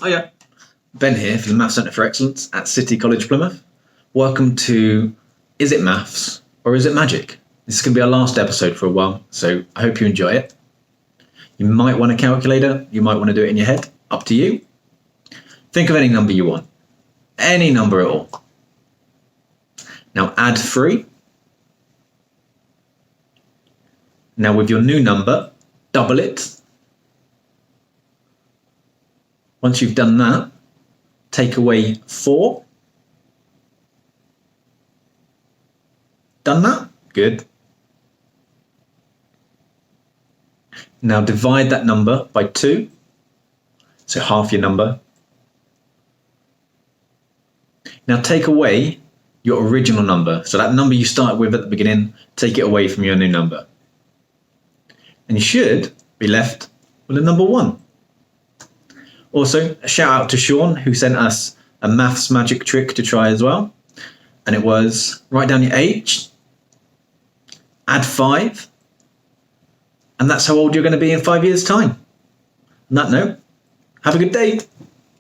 Hiya, Ben here from the Maths Centre for Excellence at City College Plymouth. Welcome to Is It Maths or Is It Magic? This is going to be our last episode for a while, so I hope you enjoy it. You might want a calculator, you might want to do it in your head, up to you. Think of any number you want, any number at all. Now add 3. Now with your new number, double it. Once you've done that, take away 4. Done that? Good. Now divide that number by 2, so half your number. Now take away your original number, so that number you started with at the beginning, take it away from your new number. And you should be left with a number 1. Also, a shout out to Sean, who sent us a maths magic trick to try as well. And it was write down your age, add 5, and that's how old you're going to be in 5 years' time. On that note, have a good day.